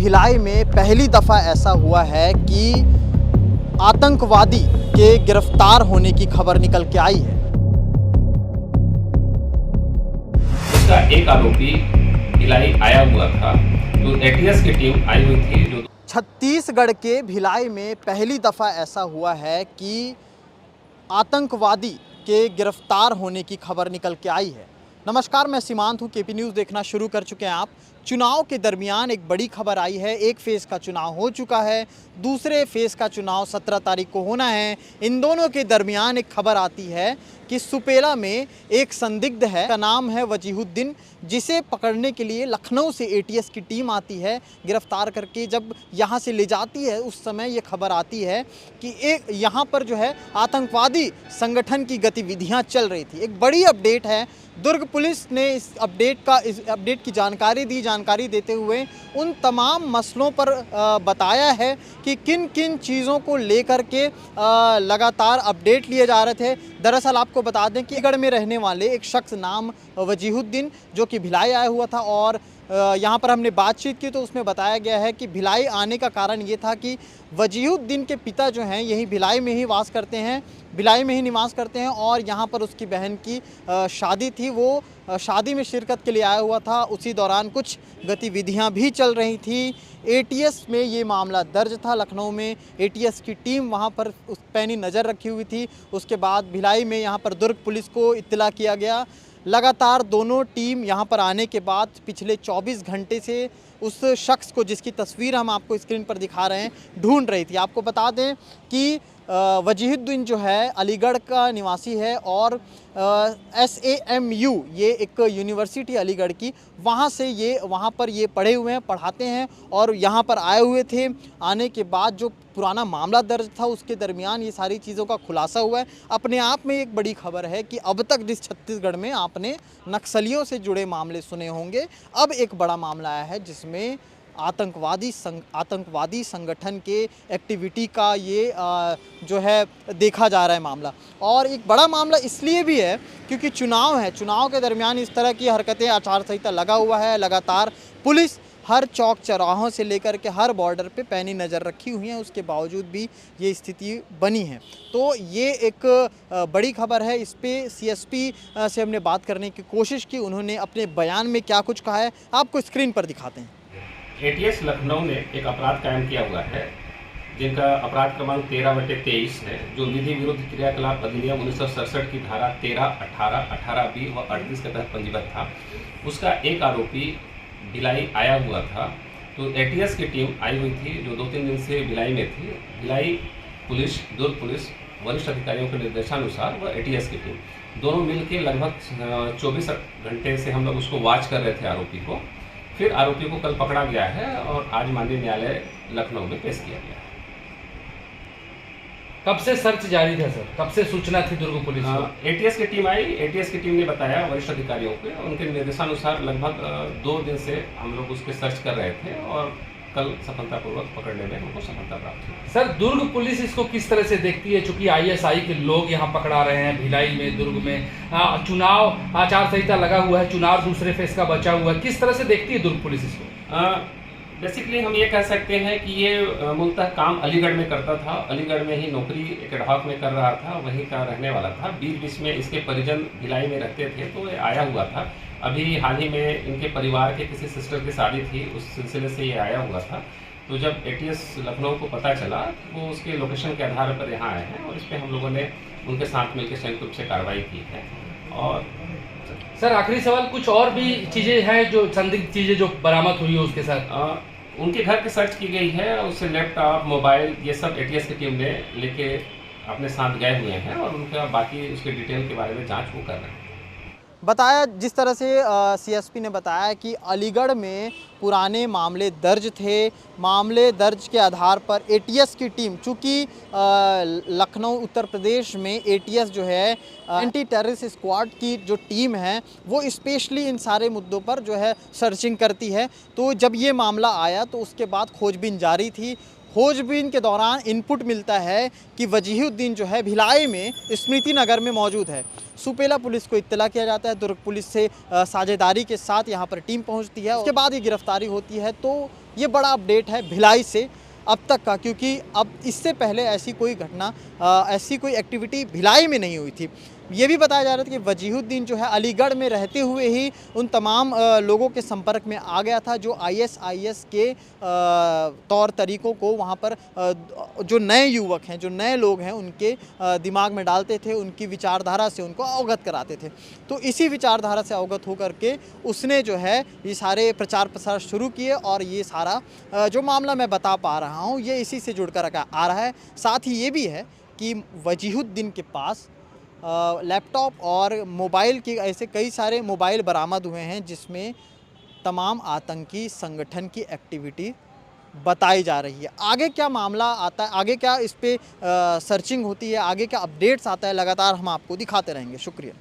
भिलाई में पहली दफ़ा ऐसा हुआ है कि आतंकवादी के गिरफ्तार होने की खबर निकल के आई है। उसका एक आरोपी भिलाई आया हुआ था, तो एटीएस की टीम आई हुई थी। जो छत्तीसगढ़ के भिलाई में पहली दफ़ा ऐसा हुआ है कि आतंकवादी के गिरफ्तार होने की खबर निकल के आई है। नमस्कार, मैं सीमांत हूँ। केपी न्यूज़ देखना शुरू कर चुके हैं आप। चुनाव के दरमियान एक बड़ी खबर आई है। एक फेज़ का चुनाव हो चुका है, दूसरे फेज़ का चुनाव 17 तारीख को होना है। इन दोनों के दरमियान एक खबर आती है कि सुपेला में एक संदिग्ध है, का नाम है वजीहुद्दीन, जिसे पकड़ने के लिए लखनऊ से एटीएस की टीम आती है। गिरफ्तार करके जब यहाँ से ले जाती है, उस समय ये खबर आती है कि एक यहाँ पर जो है आतंकवादी संगठन की गतिविधियाँ चल रही थी। एक बड़ी अपडेट है। दुर्ग पुलिस ने इस अपडेट की जानकारी दी। जानकारी देते हुए उन तमाम मसलों पर बताया है कि किन किन चीज़ों को लेकर के लगातार अपडेट लिए जा रहे थे। दरअसल आपको बता दें कि गढ़ में रहने वाले एक शख्स नाम वजीहुद्दीन, जो कि भिलाई आया हुआ था, और यहाँ पर हमने बातचीत की तो उसमें बताया गया है कि भिलाई आने का कारण ये था कि वजीहुद्दीन के पिता जो हैं यही भिलाई में ही वास करते हैं, भिलाई में ही निवास करते हैं, और यहाँ पर उसकी बहन की शादी थी। वो शादी में शिरकत के लिए आया हुआ था। उसी दौरान कुछ गतिविधियाँ भी चल रही थी। एटीएस में ये मामला दर्ज था। लखनऊ में एटीएस की टीम वहाँ पर उस पैनी नज़र रखी हुई थी। उसके बाद भिलाई में यहाँ पर दुर्ग पुलिस को इत्तला किया गया। लगातार दोनों टीम यहाँ पर आने के बाद पिछले 24 घंटे से उस शख्स को, जिसकी तस्वीर हम आपको स्क्रीन पर दिखा रहे हैं, ढूंढ रही थी। आपको बता दें कि वजीहुद्दीन जो है अलीगढ़ का निवासी है, और SAMU ये एक यूनिवर्सिटी अलीगढ़ की, वहाँ पर ये पढ़े हुए हैं, पढ़ाते हैं, और यहाँ पर आए हुए थे। आने के बाद जो पुराना मामला दर्ज था, उसके दरमियान ये सारी चीज़ों का खुलासा हुआ है। अपने आप में एक बड़ी खबर है कि अब तक जिस छत्तीसगढ़ में आपने नक्सलियों से जुड़े मामले सुने होंगे, अब एक बड़ा मामला आया है जिसमें आतंकवादी संगठन के एक्टिविटी का ये जो है देखा जा रहा है मामला। और एक बड़ा मामला इसलिए भी है क्योंकि चुनाव है। चुनाव के दरमियान इस तरह की हरकतें, आचार संहिता लगा हुआ है। लगातार पुलिस हर चौक चौराहों से लेकर के हर बॉर्डर पे पैनी नज़र रखी हुई है। उसके बावजूद भी ये स्थिति बनी है। तो ये एक बड़ी खबर है। इस पे CSP से हमने बात करने की कोशिश की। उन्होंने अपने बयान में क्या कुछ कहा है, आपको स्क्रीन पर दिखाते हैं। एटीएस लखनऊ ने एक अपराध कायम किया हुआ है, जिनका अपराध क्रमांक 13/23 है, जो विधि विरुद्ध क्रियाकलाप अधिनियम 1967 की धारा 13, 18, 18B व 38 के तहत पंजीबद्ध था। उसका एक आरोपी भिलाई आया हुआ था। तो एटीएस की टीम आई हुई थी, जो 2-3 दिन से भिलाई में थी। भिलाई पुलिस, दुर्ग पुलिस, वरिष्ठ अधिकारियों के निर्देशानुसार व एटीएस की टीम दोनों मिलकर लगभग 24 घंटे से हम लोग उसको वॉच कर रहे थे, आरोपी को। फिर आरोपी को कल पकड़ा गया है और आज माननीय न्यायालय लखनऊ में पेश किया गया है। कब से सर्च जारी था सर? कब से सूचना थी दुर्ग पुलिस को? एटीएस की टीम आई। एटीएस की टीम ने बताया वरिष्ठ अधिकारियों को, उनके निर्देशानुसार लगभग 2 दिन से हम लोग उसके सर्च कर रहे थे, और कल सफलतापूर्वक पकड़ने में हमको सफलता प्राप्त हुई। सर, दुर्ग पुलिस इसको किस तरह से देखती है? चूंकि ISI के लोग यहाँ पकड़ा रहे हैं भिलाई में, दुर्ग में चुनाव आचार संहिता लगा हुआ है, चुनाव दूसरे फेज का बचा हुआ है, किस तरह से देखती है दुर्ग पुलिस इसको? बेसिकली हम ये कह सकते हैं कि ये मूलतः काम अलीगढ़ में करता था। अलीगढ़ में ही नौकरी एक एडहॉक में कर रहा था, वहीं का रहने वाला था। बीच बीच में इसके परिजन भिलाई में रहते थे, तो ये आया हुआ था। अभी हाल ही में इनके परिवार के किसी सिस्टर की शादी थी, उस सिलसिले से ये आया हुआ था। तो जब एटीएस लखनऊ को पता चला, वो उसके लोकेशन के आधार पर यहाँ आए हैं, और इस पर हम लोगों ने उनके साथ मिलकर संयुक्त रूप से कार्रवाई की है। और सर, आखिरी सवाल, कुछ और भी चीज़ें हैं जो संदिग्ध चीज़ें जो बरामद हुई है उसके साथ? उनके घर की सर्च की गई है। उससे लैपटॉप, मोबाइल, ये सब एटीएस की टीम ने लेके अपने साथ गए हुए हैं, और उनका बाकी उसके डिटेल के बारे में जांच वो कर रहे हैं। बताया जिस तरह से CSP ने बताया कि अलीगढ़ में पुराने मामले दर्ज थे। मामले दर्ज के आधार पर एटीएस की टीम, चूँकि लखनऊ उत्तर प्रदेश में एटीएस जो है एंटी टेररिस्ट स्क्वाड की जो टीम है, वो स्पेशली इन सारे मुद्दों पर जो है सर्चिंग करती है। तो जब ये मामला आया तो उसके बाद खोजबीन जारी थी। खोजबीन के दौरान इनपुट मिलता है कि वजीहुद्दीन जो है भिलाई में स्मृति नगर में मौजूद है। सुपेला पुलिस को इत्तला किया जाता है। दुर्ग पुलिस से साझेदारी के साथ यहाँ पर टीम पहुँचती है। उसके बाद ये गिरफ्तारी होती है। तो ये बड़ा अपडेट है भिलाई से अब तक का, क्योंकि अब इससे पहले ऐसी कोई घटना ऐसी कोई एक्टिविटी भिलाई में नहीं हुई थी। ये भी बताया जा रहा था कि वजीहुद्दीन जो है अलीगढ़ में रहते हुए ही उन तमाम लोगों के संपर्क में आ गया था जो आईएसआईएस के तौर तरीक़ों को वहाँ पर जो नए युवक हैं, जो नए लोग हैं, उनके दिमाग में डालते थे, उनकी विचारधारा से उनको अवगत कराते थे। तो इसी विचारधारा से अवगत होकर के उसने जो है ये सारे प्रचार प्रसार शुरू किए और ये सारा जो मामला मैं बता पा रहा हूँ ये इसी से जुड़कर आ रहा है। साथ ही ये भी है कि वजीहुद्दीन के पास लैपटॉप और मोबाइल के ऐसे कई सारे मोबाइल बरामद हुए हैं जिसमें तमाम आतंकी संगठन की एक्टिविटी बताई जा रही है। आगे क्या मामला आता है, आगे क्या इस पे सर्चिंग होती है, आगे क्या अपडेट्स आता है, लगातार हम आपको दिखाते रहेंगे। शुक्रिया।